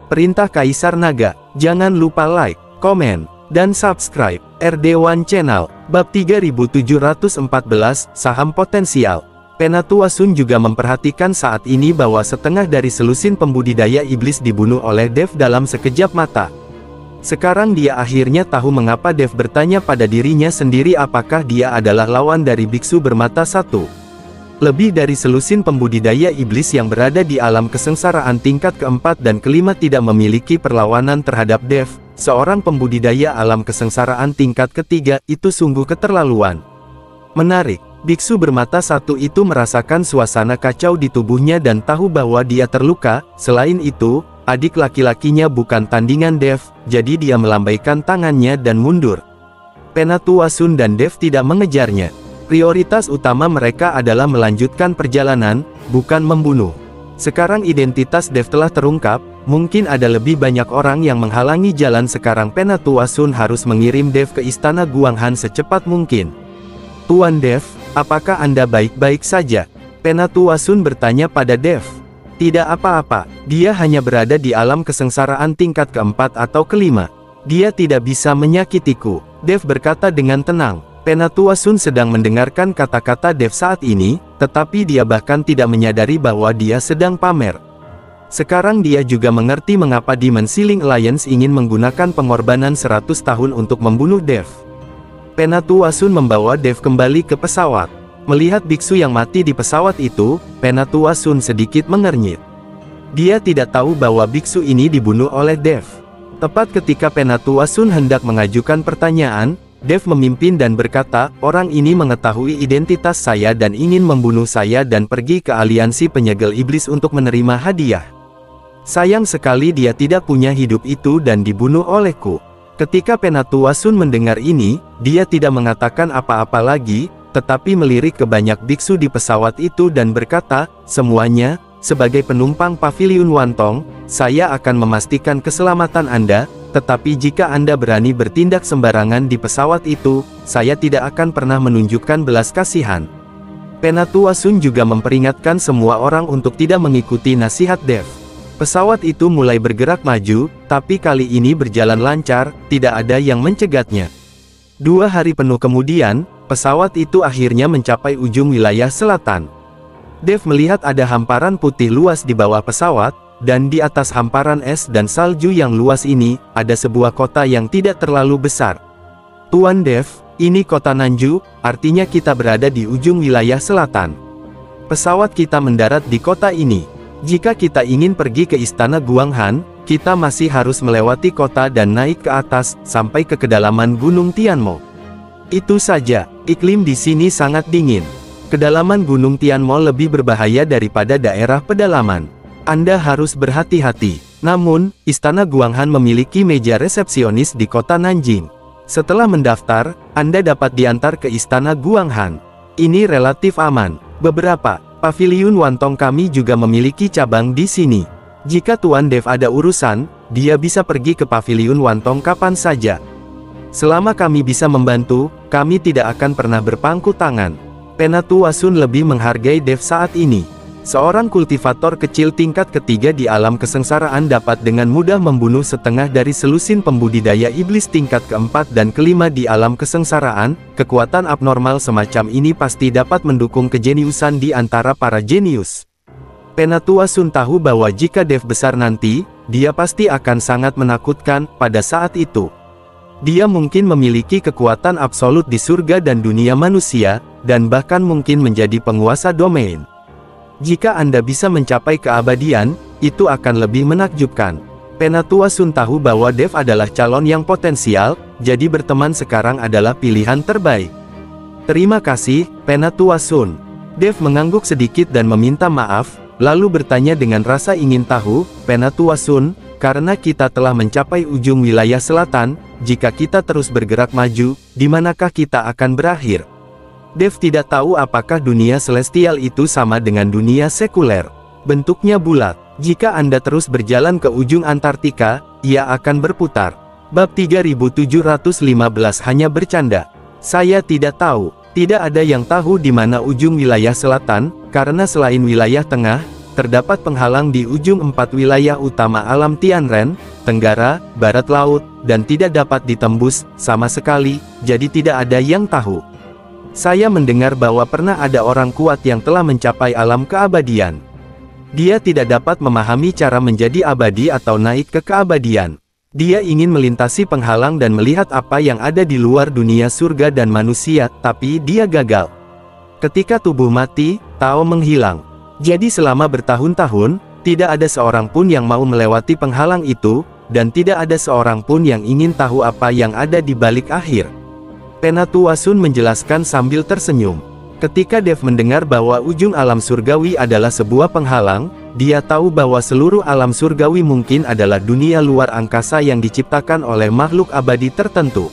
Perintah Kaisar Naga. Jangan lupa like, komen, dan subscribe RD1 Channel. Bab 3714 Saham Potensial. Penatua Sun juga memperhatikan saat ini bahwa setengah dari selusin pembudidaya iblis dibunuh oleh Dev dalam sekejap mata. Sekarang dia akhirnya tahu mengapa Dev bertanya pada dirinya sendiri apakah dia adalah lawan dari biksu bermata satu. Lebih dari selusin pembudidaya iblis yang berada di alam kesengsaraan tingkat keempat dan kelima tidak memiliki perlawanan terhadap Dev, seorang pembudidaya alam kesengsaraan tingkat ketiga. Itu sungguh keterlaluan. Menarik, biksu bermata satu itu merasakan suasana kacau di tubuhnya dan tahu bahwa dia terluka. Selain itu, adik laki-lakinya bukan tandingan Dev, jadi dia melambaikan tangannya dan mundur. Penatua Sun dan Dev tidak mengejarnya. Prioritas utama mereka adalah melanjutkan perjalanan, bukan membunuh. Sekarang identitas Dev telah terungkap, mungkin ada lebih banyak orang yang menghalangi jalan. Sekarang Penatua Sun harus mengirim Dev ke istana Guanghan secepat mungkin. Tuan Dev, apakah Anda baik-baik saja? Penatua Sun bertanya pada Dev. Tidak apa-apa, dia hanya berada di alam kesengsaraan tingkat keempat atau kelima. Dia tidak bisa menyakitiku, Dev berkata dengan tenang. Penatua Sun sedang mendengarkan kata-kata Dev saat ini, tetapi dia bahkan tidak menyadari bahwa dia sedang pamer. Sekarang dia juga mengerti mengapa Demon Sealing Alliance ingin menggunakan pengorbanan 100 tahun untuk membunuh Dev. Penatua Sun membawa Dev kembali ke pesawat. Melihat biksu yang mati di pesawat itu, Penatua Sun sedikit mengernyit. Dia tidak tahu bahwa biksu ini dibunuh oleh Dev. Tepat ketika Penatua Sun hendak mengajukan pertanyaan, Dev memimpin dan berkata, orang ini mengetahui identitas saya dan ingin membunuh saya dan pergi ke aliansi penyegel iblis untuk menerima hadiah. Sayang sekali dia tidak punya hidup itu dan dibunuh olehku. Ketika Penatua Sun mendengar ini, dia tidak mengatakan apa-apa lagi, tetapi melirik ke banyak biksu di pesawat itu dan berkata, semuanya, sebagai penumpang Paviliun Wantong, saya akan memastikan keselamatan Anda. Tetapi jika Anda berani bertindak sembarangan di pesawat itu, saya tidak akan pernah menunjukkan belas kasihan. Penatua Sun juga memperingatkan semua orang untuk tidak mengikuti nasihat Dev. Pesawat itu mulai bergerak maju, tapi kali ini berjalan lancar, tidak ada yang mencegatnya. 2 hari penuh kemudian, pesawat itu akhirnya mencapai ujung wilayah selatan. Dev melihat ada hamparan putih luas di bawah pesawat, dan di atas hamparan es dan salju yang luas ini, ada sebuah kota yang tidak terlalu besar. Tuan Dev, ini kota Nanju, artinya kita berada di ujung wilayah selatan. Pesawat kita mendarat di kota ini. Jika kita ingin pergi ke istana Guanghan, kita masih harus melewati kota dan naik ke atas, sampai ke kedalaman Gunung Tianmo. Itu saja, iklim di sini sangat dingin. Kedalaman Gunung Tianmo lebih berbahaya daripada daerah pedalaman. Anda harus berhati-hati. Namun, istana Guanghan memiliki meja resepsionis di kota Nanjing. Setelah mendaftar, Anda dapat diantar ke istana Guanghan. Ini relatif aman. Beberapa Paviliun Wantong kami juga memiliki cabang di sini. Jika Tuan Dev ada urusan, dia bisa pergi ke Paviliun Wantong kapan saja. Selama kami bisa membantu, kami tidak akan pernah berpangku tangan. Penatua Sun lebih menghargai Dev saat ini. Seorang kultivator kecil tingkat ketiga di alam kesengsaraan dapat dengan mudah membunuh setengah dari selusin pembudidaya iblis tingkat keempat dan kelima di alam kesengsaraan. Kekuatan abnormal semacam ini pasti dapat mendukung kejeniusan di antara para jenius. Penatua Sun tahu bahwa jika Dev besar nanti, dia pasti akan sangat menakutkan. Pada saat itu, dia mungkin memiliki kekuatan absolut di surga dan dunia manusia, dan bahkan mungkin menjadi penguasa domain. Jika Anda bisa mencapai keabadian, itu akan lebih menakjubkan. Penatua Sun tahu bahwa Dev adalah calon yang potensial, jadi berteman sekarang adalah pilihan terbaik. Terima kasih, Penatua Sun. Dev mengangguk sedikit dan meminta maaf, lalu bertanya dengan rasa ingin tahu, Penatua Sun, karena kita telah mencapai ujung wilayah selatan, jika kita terus bergerak maju, di manakah kita akan berakhir? Dev tidak tahu apakah dunia celestial itu sama dengan dunia sekuler. Bentuknya bulat. Jika Anda terus berjalan ke ujung Antartika, ia akan berputar. Bab 3715 hanya bercanda. Saya tidak tahu. Tidak ada yang tahu di mana ujung wilayah selatan, karena selain wilayah tengah, terdapat penghalang di ujung 4 wilayah utama alam Tianren, Tenggara, Barat Laut, dan tidak dapat ditembus sama sekali, jadi tidak ada yang tahu. Saya mendengar bahwa pernah ada orang kuat yang telah mencapai alam keabadian. Dia tidak dapat memahami cara menjadi abadi atau naik ke keabadian. Dia ingin melintasi penghalang dan melihat apa yang ada di luar dunia surga dan manusia, tapi dia gagal. Ketika tubuh mati, Tao menghilang. Jadi selama bertahun-tahun, tidak ada seorang pun yang mau melewati penghalang itu, dan tidak ada seorang pun yang ingin tahu apa yang ada di balik akhir. Penatua Sun menjelaskan sambil tersenyum. Ketika Dev mendengar bahwa ujung alam surgawi adalah sebuah penghalang, dia tahu bahwa seluruh alam surgawi mungkin adalah dunia luar angkasa yang diciptakan oleh makhluk abadi tertentu.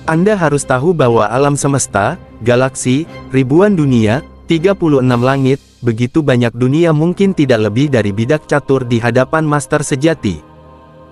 Anda harus tahu bahwa alam semesta, galaksi, ribuan dunia, 36 langit, begitu banyak dunia mungkin tidak lebih dari bidak catur di hadapan master sejati.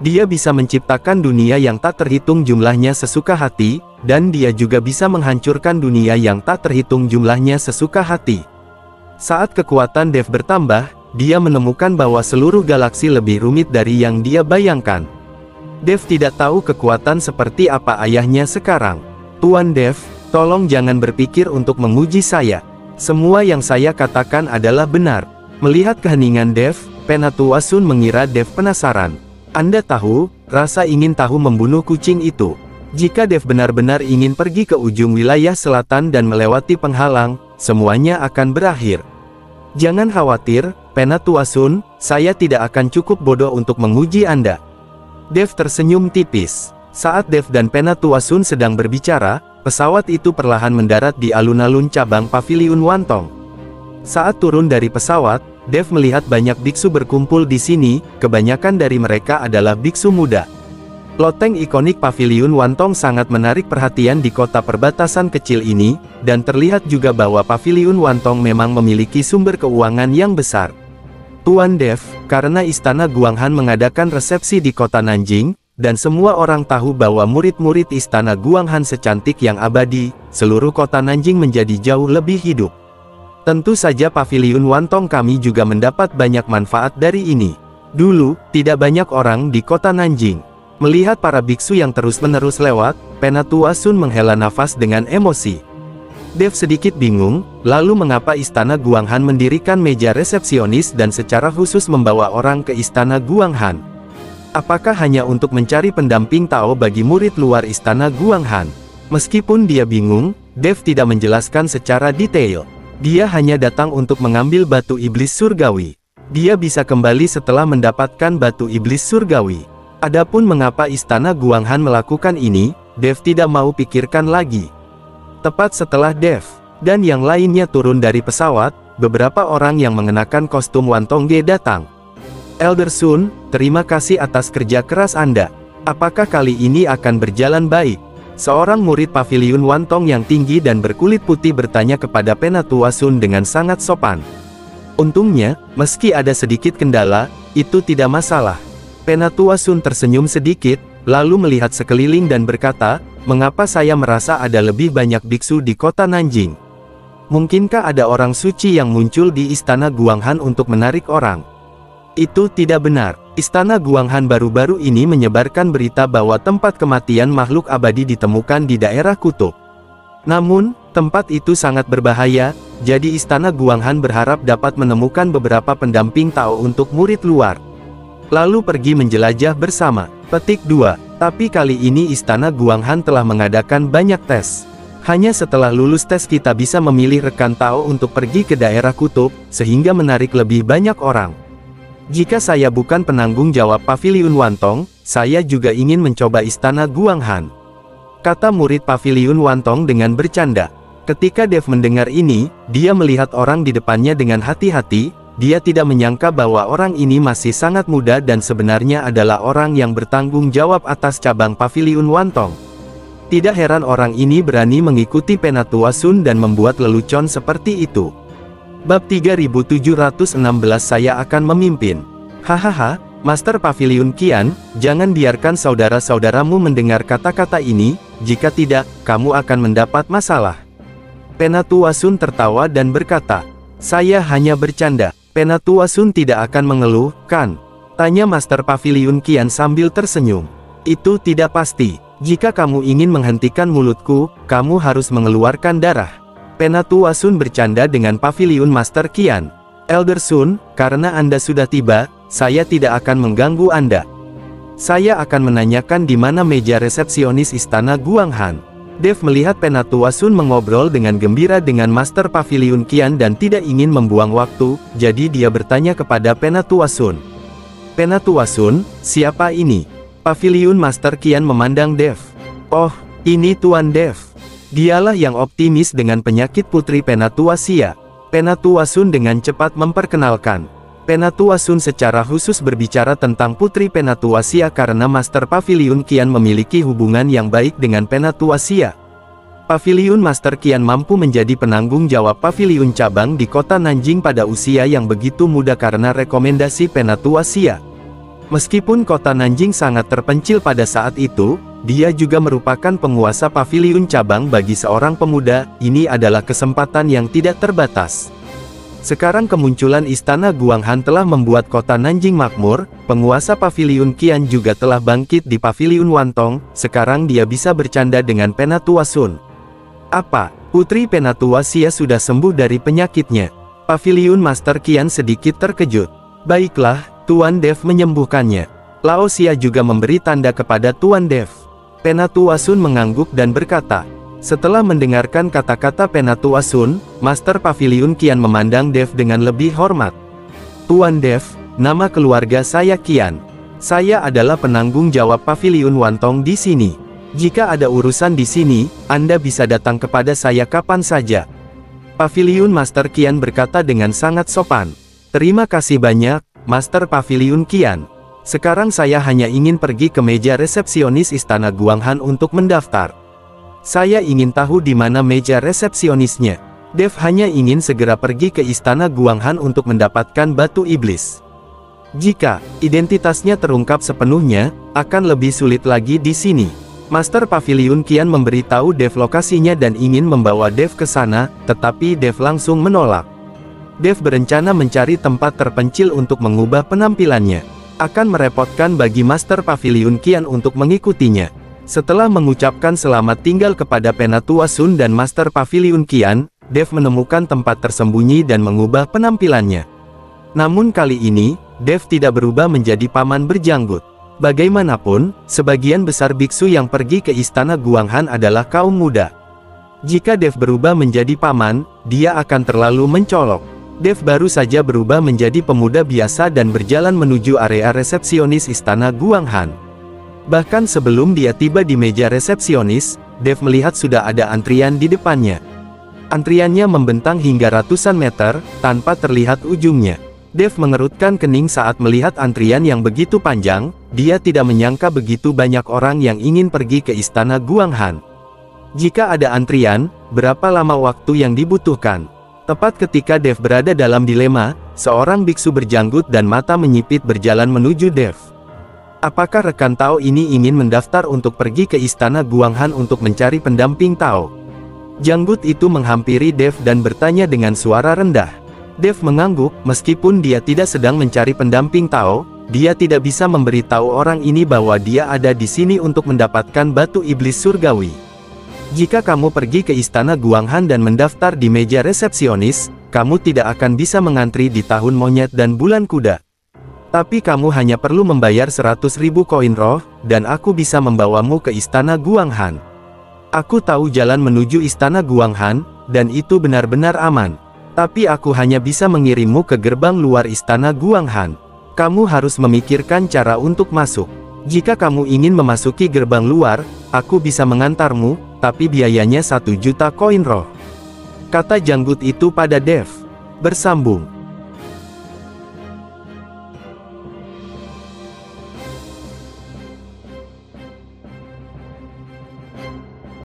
Dia bisa menciptakan dunia yang tak terhitung jumlahnya sesuka hati, dan dia juga bisa menghancurkan dunia yang tak terhitung jumlahnya sesuka hati. Saat kekuatan Dev bertambah, dia menemukan bahwa seluruh galaksi lebih rumit dari yang dia bayangkan. Dev tidak tahu kekuatan seperti apa ayahnya sekarang. Tuan Dev, tolong jangan berpikir untuk menguji saya. Semua yang saya katakan adalah benar. Melihat keheningan Dev, Penatua Sun mengira Dev penasaran. Anda tahu, rasa ingin tahu membunuh kucing itu. Jika Dev benar-benar ingin pergi ke ujung wilayah selatan dan melewati penghalang, semuanya akan berakhir. Jangan khawatir, Penatua Sun, saya tidak akan cukup bodoh untuk menguji Anda. Dev tersenyum tipis. Saat Dev dan Penatua Sun sedang berbicara, pesawat itu perlahan mendarat di alun-alun cabang Paviliun Wantong. Saat turun dari pesawat, Dev melihat banyak biksu berkumpul di sini, kebanyakan dari mereka adalah biksu muda. Loteng ikonik Paviliun Wantong sangat menarik perhatian di kota perbatasan kecil ini, dan terlihat juga bahwa Paviliun Wantong memang memiliki sumber keuangan yang besar. Tuan Dev, karena Istana Guanghan mengadakan resepsi di kota Nanjing, dan semua orang tahu bahwa murid-murid Istana Guanghan secantik yang abadi, seluruh kota Nanjing menjadi jauh lebih hidup. Tentu saja Paviliun Wantong kami juga mendapat banyak manfaat dari ini. Dulu, tidak banyak orang di kota Nanjing. Melihat para biksu yang terus-menerus lewat, Penatua Sun menghela nafas dengan emosi. Dev sedikit bingung, lalu mengapa Istana Guanghan mendirikan meja resepsionis dan secara khusus membawa orang ke Istana Guanghan? Apakah hanya untuk mencari pendamping Tao bagi murid luar Istana Guanghan? Meskipun dia bingung, Dev tidak menjelaskan secara detail. Dia hanya datang untuk mengambil batu iblis surgawi. Dia bisa kembali setelah mendapatkan batu iblis surgawi. Adapun mengapa Istana Guanghan melakukan ini, Dev tidak mau pikirkan lagi. Tepat setelah Dev dan yang lainnya turun dari pesawat, beberapa orang yang mengenakan kostum Wantongge datang. Elder Sun, terima kasih atas kerja keras Anda. Apakah kali ini akan berjalan baik? Seorang murid Paviliun Wantong yang tinggi dan berkulit putih bertanya kepada Penatua Sun dengan sangat sopan. Untungnya, meski ada sedikit kendala, itu tidak masalah. Penatua Sun tersenyum sedikit, lalu melihat sekeliling dan berkata, mengapa saya merasa ada lebih banyak biksu di kota Nanjing? Mungkinkah ada orang suci yang muncul di Istana Guanghan untuk menarik orang? Itu tidak benar. Istana Guanghan baru-baru ini menyebarkan berita bahwa tempat kematian makhluk abadi ditemukan di daerah kutub. Namun, tempat itu sangat berbahaya, jadi Istana Guanghan berharap dapat menemukan beberapa pendamping Tao untuk murid luar. Lalu pergi menjelajah bersama. Petik 2. Tapi kali ini Istana Guanghan telah mengadakan banyak tes. Hanya setelah lulus tes kita bisa memilih rekan Tao untuk pergi ke daerah kutub, sehingga menarik lebih banyak orang. Jika saya bukan penanggung jawab Paviliun Wantong, saya juga ingin mencoba Istana Guanghan, kata murid Paviliun Wantong dengan bercanda. Ketika Dev mendengar ini, dia melihat orang di depannya dengan hati-hati. Dia tidak menyangka bahwa orang ini masih sangat muda dan sebenarnya adalah orang yang bertanggung jawab atas cabang Paviliun Wantong. Tidak heran orang ini berani mengikuti Penatua Sun dan membuat lelucon seperti itu. Bab 3716 Saya akan memimpin. Hahaha, Master Paviliun Qian, jangan biarkan saudara-saudaramu mendengar kata-kata ini, jika tidak, kamu akan mendapat masalah. Penatua Sun tertawa dan berkata, saya hanya bercanda. Penatua Sun tidak akan mengeluh, kan? Tanya Master Paviliun Qian sambil tersenyum. Itu tidak pasti. Jika kamu ingin menghentikan mulutku, kamu harus mengeluarkan darah. Penatua Sun bercanda dengan Paviliun Master Qian. Elder Sun, karena Anda sudah tiba, saya tidak akan mengganggu Anda. Saya akan menanyakan di mana meja resepsionis Istana Guanghan. Dev melihat Penatua Sun mengobrol dengan gembira dengan Master Paviliun Qian dan tidak ingin membuang waktu, jadi dia bertanya kepada Penatua Sun. Penatua Sun, siapa ini? Paviliun Master Qian memandang Dev. Oh, ini Tuan Dev. Dialah yang optimis dengan penyakit Putri Penatua Xia. Penatua Sun dengan cepat memperkenalkan. Penatua Sun secara khusus berbicara tentang Putri Penatua Xia karena Master Paviliun Qian memiliki hubungan yang baik dengan Penatua Xia. Paviliun Master Qian mampu menjadi penanggung jawab paviliun cabang di kota Nanjing pada usia yang begitu muda karena rekomendasi Penatua Xia. Meskipun kota Nanjing sangat terpencil pada saat itu, dia juga merupakan penguasa paviliun cabang bagi seorang pemuda. Ini adalah kesempatan yang tidak terbatas. Sekarang kemunculan Istana Guanghan telah membuat kota Nanjing makmur, penguasa Paviliun Qian juga telah bangkit di Paviliun Wantong, sekarang dia bisa bercanda dengan Penatua Sun. Apa, Putri Penatua Xia sudah sembuh dari penyakitnya? Paviliun Master Qian sedikit terkejut. Baiklah, Tuan Dev menyembuhkannya. Lao Xia juga memberi tanda kepada Tuan Dev. Penatua Sun mengangguk dan berkata. Setelah mendengarkan kata-kata Penatua Sun, Master Paviliun Qian memandang Dev dengan lebih hormat. Tuan Dev, nama keluarga saya Qian. Saya adalah penanggung jawab Paviliun Wantong di sini. Jika ada urusan di sini, Anda bisa datang kepada saya kapan saja. Paviliun Master Qian berkata dengan sangat sopan. Terima kasih banyak, Master Paviliun Qian. Sekarang saya hanya ingin pergi ke meja resepsionis Istana Guanghan untuk mendaftar. Saya ingin tahu di mana meja resepsionisnya. Dev hanya ingin segera pergi ke Istana Guanghan untuk mendapatkan batu iblis. Jika identitasnya terungkap sepenuhnya, akan lebih sulit lagi di sini. Master Paviliun Qian memberitahu Dev lokasinya dan ingin membawa Dev ke sana, tetapi Dev langsung menolak. Dev berencana mencari tempat terpencil untuk mengubah penampilannya. Akan merepotkan bagi Master Paviliun Qian untuk mengikutinya. Setelah mengucapkan selamat tinggal kepada Penatua Sun dan Master Paviliun Qian, Dev menemukan tempat tersembunyi dan mengubah penampilannya. Namun kali ini, Dev tidak berubah menjadi paman berjanggut. Bagaimanapun, sebagian besar biksu yang pergi ke Istana Guanghan adalah kaum muda. Jika Dev berubah menjadi paman, dia akan terlalu mencolok. Dev baru saja berubah menjadi pemuda biasa dan berjalan menuju area resepsionis Istana Guanghan. Bahkan sebelum dia tiba di meja resepsionis, Dev melihat sudah ada antrian di depannya. Antriannya membentang hingga ratusan meter, tanpa terlihat ujungnya. Dev mengerutkan kening saat melihat antrian yang begitu panjang. Dia tidak menyangka begitu banyak orang yang ingin pergi ke Istana Guanghan. Jika ada antrian, berapa lama waktu yang dibutuhkan? Tepat ketika Dev berada dalam dilema, seorang biksu berjanggut dan mata menyipit berjalan menuju Dev. Apakah rekan Tao ini ingin mendaftar untuk pergi ke Istana Guanghan untuk mencari pendamping Tao? Janggut itu menghampiri Dev dan bertanya dengan suara rendah. Dev mengangguk, meskipun dia tidak sedang mencari pendamping Tao, dia tidak bisa memberitahu orang ini bahwa dia ada di sini untuk mendapatkan batu iblis surgawi. Jika kamu pergi ke Istana Guanghan dan mendaftar di meja resepsionis, kamu tidak akan bisa mengantri di tahun monyet dan bulan kuda. Tapi kamu hanya perlu membayar 100.000 koin roh, dan aku bisa membawamu ke Istana Guanghan. Aku tahu jalan menuju Istana Guanghan, dan itu benar-benar aman. Tapi aku hanya bisa mengirimmu ke gerbang luar Istana Guanghan. Kamu harus memikirkan cara untuk masuk. Jika kamu ingin memasuki gerbang luar, aku bisa mengantarmu, tapi biayanya 1 juta koin roh. Kata janggut itu pada Dev. Bersambung.